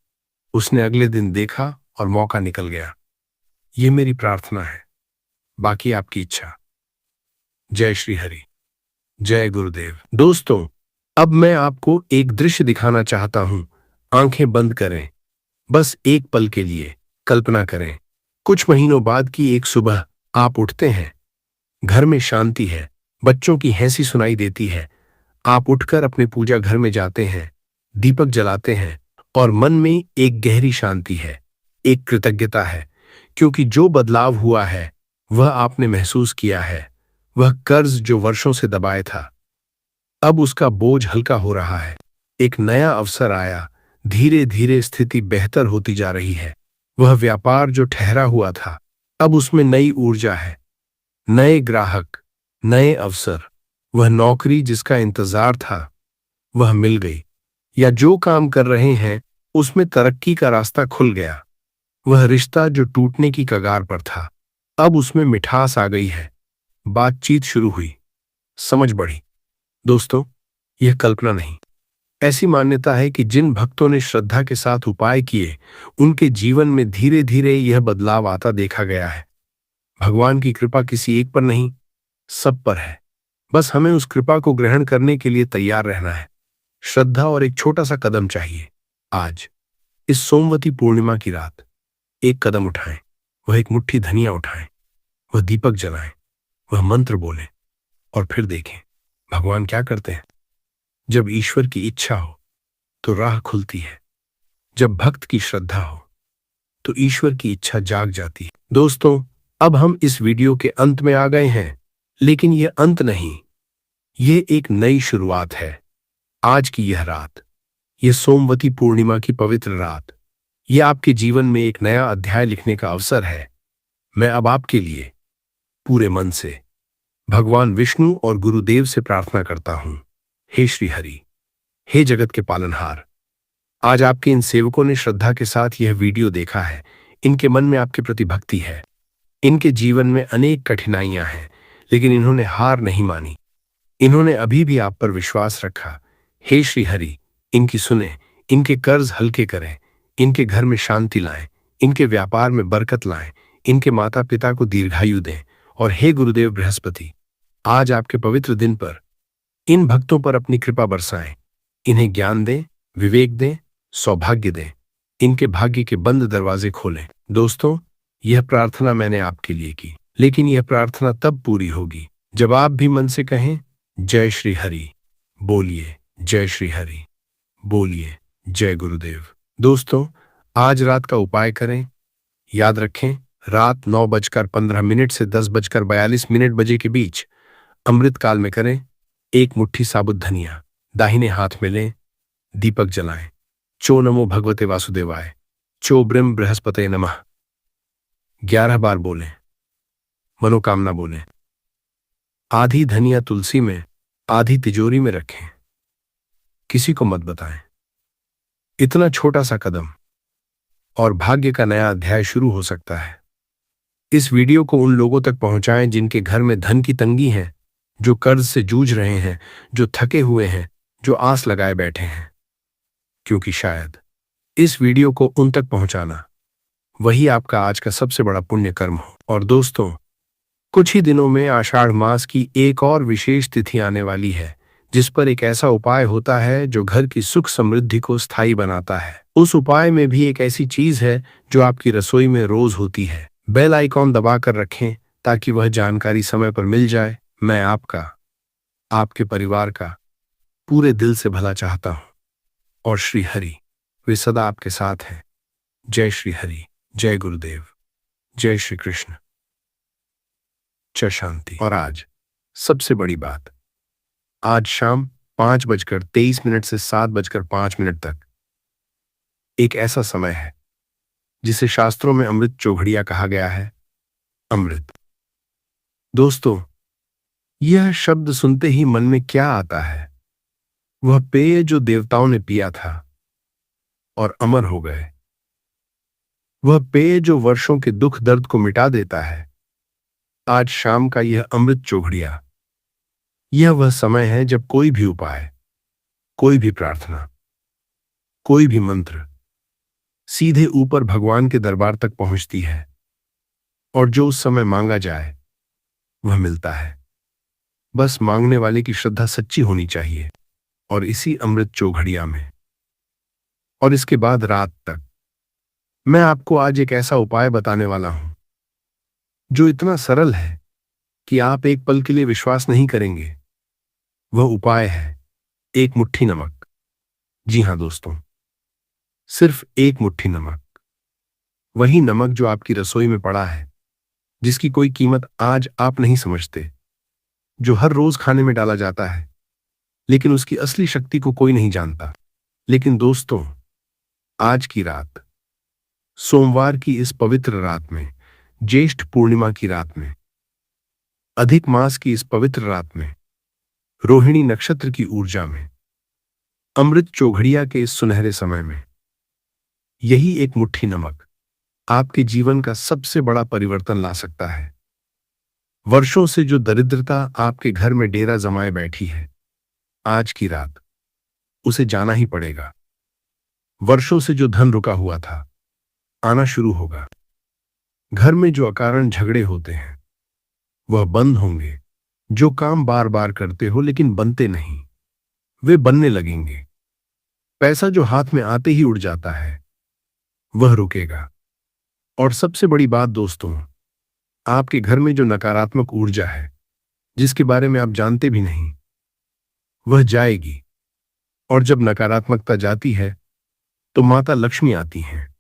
उसने अगले दिन देखा और मौका निकल गया। ये मेरी प्रार्थना है, बाकी आपकी इच्छा। जय श्री हरि, जय गुरुदेव। दोस्तों, अब मैं आपको एक दृश्य दिखाना चाहता हूं। आंखें बंद करें, बस एक पल के लिए कल्पना करें। कुछ महीनों बाद की एक सुबह आप उठते हैं, घर में शांति है, बच्चों की हंसी सुनाई देती है। आप उठकर अपने पूजा घर में जाते हैं, दीपक जलाते हैं और मन में एक गहरी शांति है, एक कृतज्ञता है, क्योंकि जो बदलाव हुआ है वह आपने महसूस किया है। वह कर्ज जो वर्षों से दबाए था, अब उसका बोझ हल्का हो रहा है। एक नया अवसर आया, धीरे धीरे स्थिति बेहतर होती जा रही है। वह व्यापार जो ठहरा हुआ था, अब उसमें नई ऊर्जा है, नए ग्राहक, नए अवसर। वह नौकरी जिसका इंतजार था, वह मिल गई, या जो काम कर रहे हैं उसमें तरक्की का रास्ता खुल गया। वह रिश्ता जो टूटने की कगार पर था, अब उसमें मिठास आ गई है। बातचीत शुरू हुई, समझ बढ़ी। दोस्तों, यह कल्पना नहीं, ऐसी मान्यता है कि जिन भक्तों ने श्रद्धा के साथ उपाय किए, उनके जीवन में धीरे धीरे यह बदलाव आता देखा गया है। भगवान की कृपा किसी एक पर नहीं, सब पर है। बस हमें उस कृपा को ग्रहण करने के लिए तैयार रहना है। श्रद्धा और एक छोटा सा कदम चाहिए। आज इस सोमवती पूर्णिमा की रात एक कदम उठाएं। वह एक मुट्ठी धनिया उठाएं, वह दीपक जलाएं, वह मंत्र बोलें और फिर देखें भगवान क्या करते हैं। जब ईश्वर की इच्छा हो तो राह खुलती है, जब भक्त की श्रद्धा हो तो ईश्वर की इच्छा जाग जाती है। दोस्तों, अब हम इस वीडियो के अंत में आ गए हैं, लेकिन यह अंत नहीं, यह एक नई शुरुआत है। आज की यह रात, यह सोमवती पूर्णिमा की पवित्र रात, यह आपके जीवन में एक नया अध्याय लिखने का अवसर है। मैं अब आपके लिए पूरे मन से भगवान विष्णु और गुरुदेव से प्रार्थना करता हूं। हे श्री हरि, हे जगत के पालनहार, आज आपके इन सेवकों ने श्रद्धा के साथ यह वीडियो देखा है। इनके मन में आपके प्रति भक्ति है। इनके जीवन में अनेक कठिनाइयां हैं, लेकिन इन्होंने हार नहीं मानी। इन्होंने अभी भी आप पर विश्वास रखा। हे श्री हरि, इनकी सुने, इनके कर्ज हल्के करें, इनके घर में शांति लाएं, इनके व्यापार में बरकत लाएं, इनके माता पिता को दीर्घायु दें। और हे गुरुदेव बृहस्पति, आज आपके पवित्र दिन पर इन भक्तों पर अपनी कृपा बरसाएं। इन्हें ज्ञान दें, विवेक दें, सौभाग्य दें। इनके भाग्य के बंद दरवाजे खोलें। दोस्तों, यह प्रार्थना मैंने आपके लिए की, लेकिन यह प्रार्थना तब पूरी होगी जब आप भी मन से कहें, जय श्री हरि। बोलिए जय श्री हरि, बोलिए जय गुरुदेव। दोस्तों, आज रात का उपाय करें। याद रखें, रात 9:15 से 10:42 बजे के बीच अमृत काल में करें। एक मुट्ठी साबुत धनिया दाहिने हाथ में लें, दीपक जलाएं। चो नमो भगवते वासुदेवाय, चो ब्रह्म बृहस्पते नमः 11 बार बोलें। मनोकामना बोलें। आधी धनिया तुलसी में, आधी तिजोरी में रखें। किसी को मत बताएं। इतना छोटा सा कदम और भाग्य का नया अध्याय शुरू हो सकता है। इस वीडियो को उन लोगों तक पहुंचाएं जिनके घर में धन की तंगी है, जो कर्ज से जूझ रहे हैं, जो थके हुए हैं, जो आस लगाए बैठे हैं। क्योंकि शायद इस वीडियो को उन तक पहुंचाना वही आपका आज का सबसे बड़ा पुण्य कर्म हो। और दोस्तों, कुछ ही दिनों में आषाढ़ मास की एक और विशेष तिथि आने वाली है, जिस पर एक ऐसा उपाय होता है जो घर की सुख समृद्धि को स्थायी बनाता है। उस उपाय में भी एक ऐसी चीज है जो आपकी रसोई में रोज होती है। बेल आइकॉन दबाकर रखें ताकि वह जानकारी समय पर मिल जाए। मैं आपका, आपके परिवार का पूरे दिल से भला चाहता हूं और श्री हरि वे सदा आपके साथ हैं। जय श्री हरि, जय गुरुदेव, जय श्री कृष्ण, जय शांति। और आज सबसे बड़ी बात, आज शाम 5:23 से 7:05 तक एक ऐसा समय है जिसे शास्त्रों में अमृत चौघड़िया कहा गया है। अमृत। दोस्तों, यह शब्द सुनते ही मन में क्या आता है? वह पेय जो देवताओं ने पिया था और अमर हो गए, वह पेय जो वर्षों के दुख दर्द को मिटा देता है। आज शाम का यह अमृत चोघड़िया, यह वह समय है जब कोई भी उपाय, कोई भी प्रार्थना, कोई भी मंत्र सीधे ऊपर भगवान के दरबार तक पहुंचती है, और जो उस समय मांगा जाए वह मिलता है। बस मांगने वाले की श्रद्धा सच्ची होनी चाहिए। और इसी अमृत चौघड़िया में और इसके बाद रात तक मैं आपको आज एक ऐसा उपाय बताने वाला हूं जो इतना सरल है कि आप एक पल के लिए विश्वास नहीं करेंगे। वह उपाय है एक मुट्ठी नमक। जी हां दोस्तों, सिर्फ एक मुट्ठी नमक। वही नमक जो आपकी रसोई में पड़ा है, जिसकी कोई कीमत आज आप नहीं समझते, जो हर रोज खाने में डाला जाता है, लेकिन उसकी असली शक्ति को कोई नहीं जानता। लेकिन दोस्तों, आज की रात, सोमवार की इस पवित्र रात में, ज्येष्ठ पूर्णिमा की रात में, अधिक मास की इस पवित्र रात में, रोहिणी नक्षत्र की ऊर्जा में, अमृत चौघड़िया के इस सुनहरे समय में, यही एक मुट्ठी नमक आपके जीवन का सबसे बड़ा परिवर्तन ला सकता है। वर्षों से जो दरिद्रता आपके घर में डेरा जमाए बैठी है, आज की रात उसे जाना ही पड़ेगा। वर्षों से जो धन रुका हुआ था, आना शुरू होगा। घर में जो अकारण झगड़े होते हैं, वह बंद होंगे। जो काम बार बार करते हो लेकिन बनते नहीं, वे बनने लगेंगे। पैसा जो हाथ में आते ही उड़ जाता है, वह रुकेगा। और सबसे बड़ी बात दोस्तों, आपके घर में जो नकारात्मक ऊर्जा है, जिसके बारे में आप जानते भी नहीं, वह जाएगी। और जब नकारात्मकता जाती है तो माता लक्ष्मी आती हैं,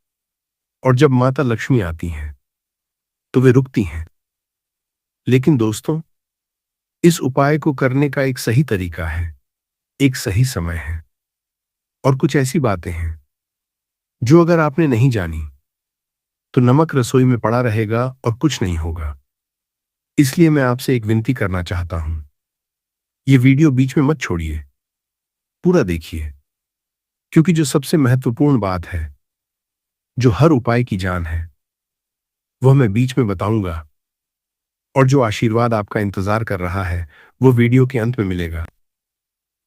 और जब माता लक्ष्मी आती हैं तो वे रुकती हैं। लेकिन दोस्तों, इस उपाय को करने का एक सही तरीका है, एक सही समय है, और कुछ ऐसी बातें हैं जो अगर आपने नहीं जानी तो नमक रसोई में पड़ा रहेगा और कुछ नहीं होगा। इसलिए मैं आपसे एक विनती करना चाहता हूं, यह वीडियो बीच में मत छोड़िए, पूरा देखिए, क्योंकि जो सबसे महत्वपूर्ण बात है, जो हर उपाय की जान है, वह मैं बीच में बताऊंगा। और जो आशीर्वाद आपका इंतजार कर रहा है, वो वीडियो के अंत में मिलेगा।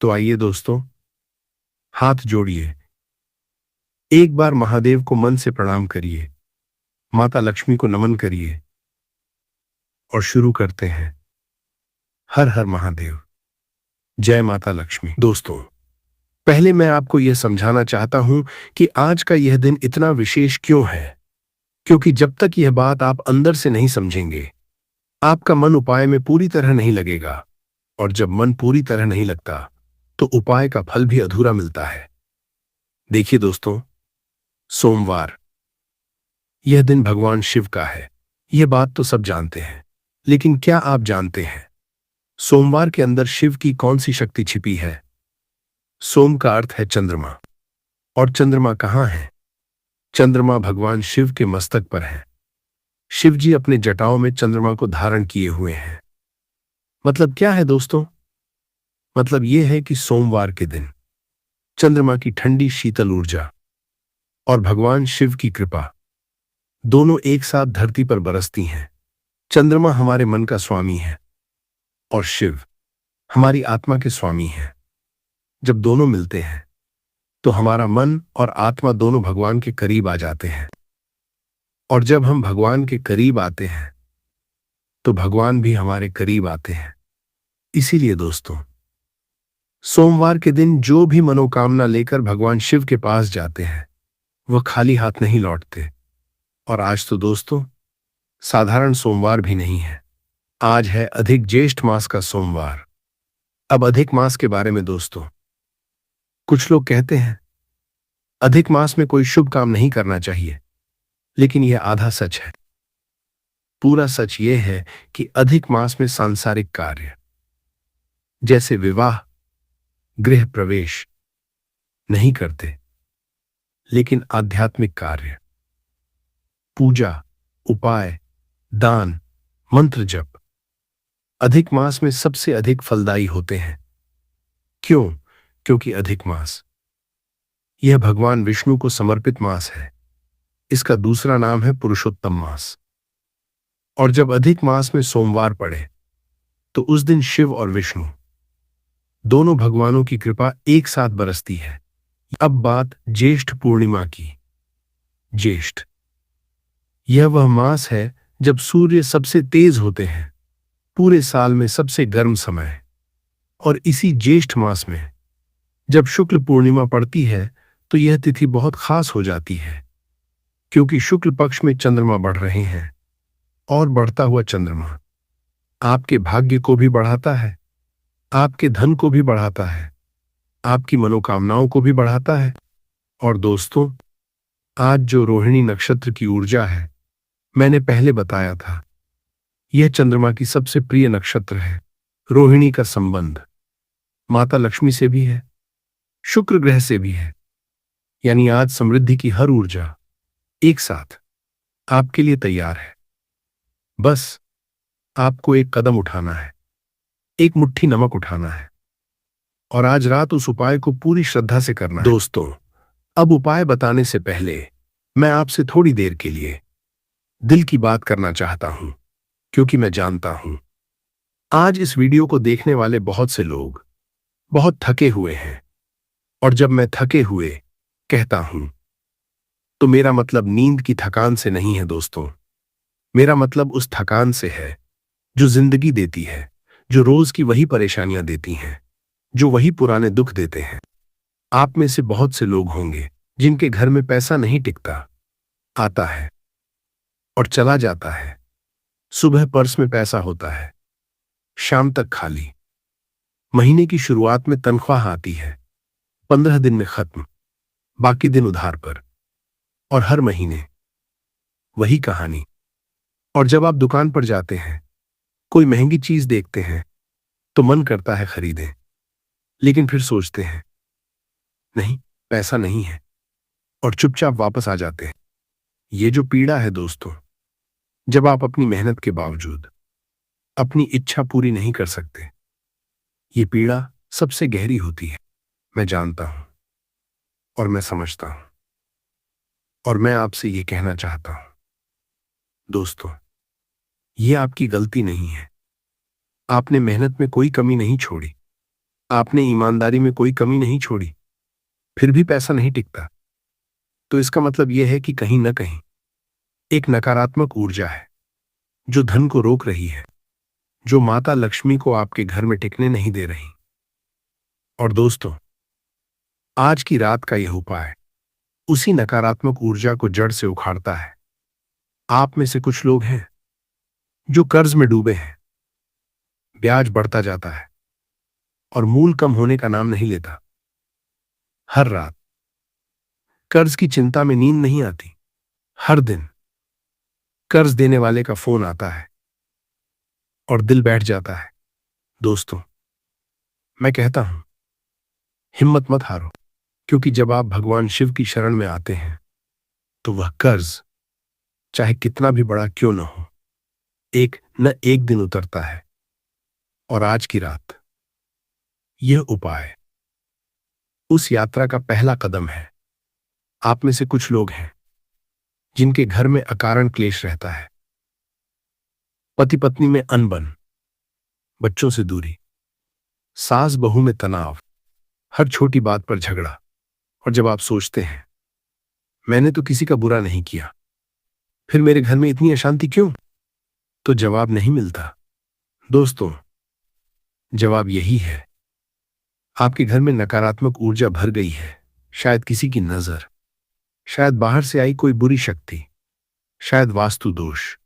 तो आइए दोस्तों, हाथ जोड़िए, एक बार महादेव को मन से प्रणाम करिए, माता लक्ष्मी को नमन करिए, और शुरू करते हैं। हर हर महादेव, जय माता लक्ष्मी। दोस्तों, पहले मैं आपको यह समझाना चाहता हूं कि आज का यह दिन इतना विशेष क्यों है, क्योंकि जब तक यह बात आप अंदर से नहीं समझेंगे, आपका मन उपाय में पूरी तरह नहीं लगेगा। और जब मन पूरी तरह नहीं लगता तो उपाय का फल भी अधूरा मिलता है। देखिए दोस्तों, सोमवार, यह दिन भगवान शिव का है। यह बात तो सब जानते हैं, लेकिन क्या आप जानते हैं सोमवार के अंदर शिव की कौन सी शक्ति छिपी है? सोम का अर्थ है चंद्रमा, और चंद्रमा कहां है? चंद्रमा भगवान शिव के मस्तक पर है। शिव जी अपने जटाओं में चंद्रमा को धारण किए हुए हैं। मतलब क्या है दोस्तों? मतलब यह है कि सोमवार के दिन चंद्रमा की ठंडी शीतल ऊर्जा और भगवान शिव की कृपा दोनों एक साथ धरती पर बरसती हैं। चंद्रमा हमारे मन का स्वामी है और शिव हमारी आत्मा के स्वामी हैं। जब दोनों मिलते हैं तो हमारा मन और आत्मा दोनों भगवान के करीब आ जाते हैं, और जब हम भगवान के करीब आते हैं तो भगवान भी हमारे करीब आते हैं। इसीलिए दोस्तों, सोमवार के दिन जो भी मनोकामना लेकर भगवान शिव के पास जाते हैं, वह खाली हाथ नहीं लौटते। और आज तो दोस्तों साधारण सोमवार भी नहीं है, आज है अधिक ज्येष्ठ मास का सोमवार। अब अधिक मास के बारे में दोस्तों, कुछ लोग कहते हैं अधिक मास में कोई शुभ काम नहीं करना चाहिए, लेकिन यह आधा सच है। पूरा सच यह है कि अधिक मास में सांसारिक कार्य जैसे विवाह, गृह प्रवेश नहीं करते, लेकिन आध्यात्मिक कार्य, पूजा, उपाय, दान, मंत्र जप अधिक मास में सबसे अधिक फलदायी होते हैं। क्यों? क्योंकि अधिक मास यह भगवान विष्णु को समर्पित मास है। इसका दूसरा नाम है पुरुषोत्तम मास। और जब अधिक मास में सोमवार पड़े तो उस दिन शिव और विष्णु दोनों भगवानों की कृपा एक साथ बरसती है। अब बात ज्येष्ठ पूर्णिमा की। ज्येष्ठ यह वह मास है जब सूर्य सबसे तेज होते हैं, पूरे साल में सबसे गर्म समय। और इसी ज्येष्ठ मास में जब शुक्ल पूर्णिमा पड़ती है तो यह तिथि बहुत खास हो जाती है, क्योंकि शुक्ल पक्ष में चंद्रमा बढ़ रहे हैं और बढ़ता हुआ चंद्रमा आपके भाग्य को भी बढ़ाता है, आपके धन को भी बढ़ाता है, आपकी मनोकामनाओं को भी बढ़ाता है। और दोस्तों, आज जो रोहिणी नक्षत्र की ऊर्जा है, मैंने पहले बताया था, यह चंद्रमा की सबसे प्रिय नक्षत्र है। रोहिणी का संबंध माता लक्ष्मी से भी है, शुक्र ग्रह से भी है। यानी आज समृद्धि की हर ऊर्जा एक साथ आपके लिए तैयार है। बस आपको एक कदम उठाना है, एक मुट्ठी नमक उठाना है और आज रात उस उपाय को पूरी श्रद्धा से करना है। दोस्तों, अब उपाय बताने से पहले मैं आपसे थोड़ी देर के लिए दिल की बात करना चाहता हूं, क्योंकि मैं जानता हूं आज इस वीडियो को देखने वाले बहुत से लोग बहुत थके हुए हैं। और जब मैं थके हुए कहता हूं तो मेरा मतलब नींद की थकान से नहीं है दोस्तों। मेरा मतलब उस थकान से है जो जिंदगी देती है, जो रोज की वही परेशानियां देती हैं, जो वही पुराने दुख देते हैं। आप में से बहुत से लोग होंगे जिनके घर में पैसा नहीं टिकता, आता है और चला जाता है। सुबह पर्स में पैसा होता है, शाम तक खाली। महीने की शुरुआत में तनख्वाह आती है, 15 दिन में खत्म, बाकी दिन उधार पर। और हर महीने वही कहानी। और जब आप दुकान पर जाते हैं, कोई महंगी चीज देखते हैं तो मन करता है खरीदें, लेकिन फिर सोचते हैं नहीं, पैसा नहीं है, और चुपचाप वापस आ जाते हैं। ये जो पीड़ा है दोस्तों, जब आप अपनी मेहनत के बावजूद अपनी इच्छा पूरी नहीं कर सकते, ये पीड़ा सबसे गहरी होती है। मैं जानता हूं और मैं समझता हूं, और मैं आपसे ये कहना चाहता हूं दोस्तों, ये आपकी गलती नहीं है। आपने मेहनत में कोई कमी नहीं छोड़ी, आपने ईमानदारी में कोई कमी नहीं छोड़ी, फिर भी पैसा नहीं टिकता। तो इसका मतलब यह है कि कहीं न कहीं एक नकारात्मक ऊर्जा है जो धन को रोक रही है, जो माता लक्ष्मी को आपके घर में टिकने नहीं दे रही। और दोस्तों, आज की रात का यह उपाय उसी नकारात्मक ऊर्जा को जड़ से उखाड़ता है। आप में से कुछ लोग हैं जो कर्ज में डूबे हैं, ब्याज बढ़ता जाता है और मूल कम होने का नाम नहीं लेता। हर रात कर्ज की चिंता में नींद नहीं आती। हर दिन कर्ज देने वाले का फोन आता है और दिल बैठ जाता है। दोस्तों, मैं कहता हूं, हिम्मत मत हारो, क्योंकि जब आप भगवान शिव की शरण में आते हैं तो वह कर्ज चाहे कितना भी बड़ा क्यों न हो, एक न एक दिन उतरता है। और आज की रात यह उपाय उस यात्रा का पहला कदम है। आप में से कुछ लोग हैं जिनके घर में अकारण क्लेश रहता है, पति पत्नी में अनबन, बच्चों से दूरी, सास बहू में तनाव, हर छोटी बात पर झगड़ा। और जब आप सोचते हैं मैंने तो किसी का बुरा नहीं किया, फिर मेरे घर में इतनी अशांति क्यों, तो जवाब नहीं मिलता। दोस्तों, जवाब यही है, आपके घर में नकारात्मक ऊर्जा भर गई है। शायद किसी की नजर, शायद बाहर से आई कोई बुरी शक्ति, शायद वास्तु दोष,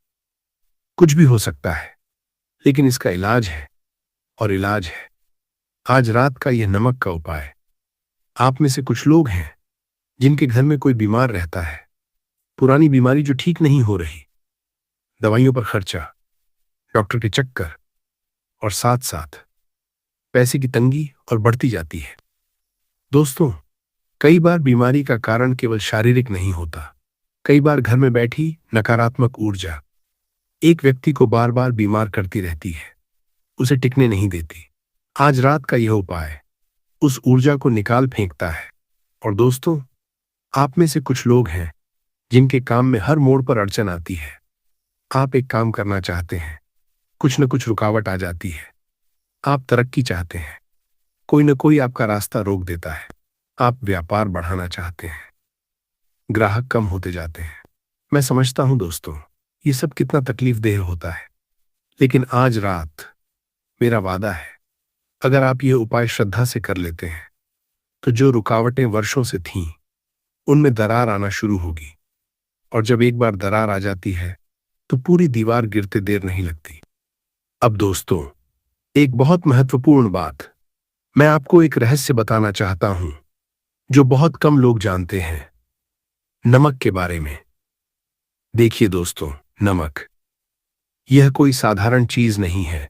कुछ भी हो सकता है। लेकिन इसका इलाज है, और इलाज है आज रात का यह नमक का उपाय। आप में से कुछ लोग हैं जिनके घर में कोई बीमार रहता है, पुरानी बीमारी जो ठीक नहीं हो रही, दवाइयों पर खर्चा, डॉक्टर के चक्कर, और साथ साथ पैसे की तंगी और बढ़ती जाती है। दोस्तों, कई बार बीमारी का कारण केवल शारीरिक नहीं होता। कई बार घर में बैठी नकारात्मक ऊर्जा एक व्यक्ति को बार बार बीमार करती रहती है, उसे टिकने नहीं देती। आज रात का यह उपाय उस ऊर्जा को निकाल फेंकता है। और दोस्तों, आप में से कुछ लोग हैं जिनके काम में हर मोड़ पर अड़चन आती है। आप एक काम करना चाहते हैं, कुछ न कुछ रुकावट आ जाती है। आप तरक्की चाहते हैं, कोई न कोई आपका रास्ता रोक देता है। आप व्यापार बढ़ाना चाहते हैं, ग्राहक कम होते जाते हैं। मैं समझता हूं दोस्तों, ये सब कितना तकलीफदेह होता है, लेकिन आज रात मेरा वादा है, अगर आप ये उपाय श्रद्धा से कर लेते हैं तो जो रुकावटें वर्षों से थीं उनमें दरार आना शुरू होगी। और जब एक बार दरार आ जाती है तो पूरी दीवार गिरते देर नहीं लगती। अब दोस्तों, एक बहुत महत्वपूर्ण बात, मैं आपको एक रहस्य बताना चाहता हूं जो बहुत कम लोग जानते हैं, नमक के बारे में। देखिए दोस्तों, नमक यह कोई साधारण चीज नहीं है।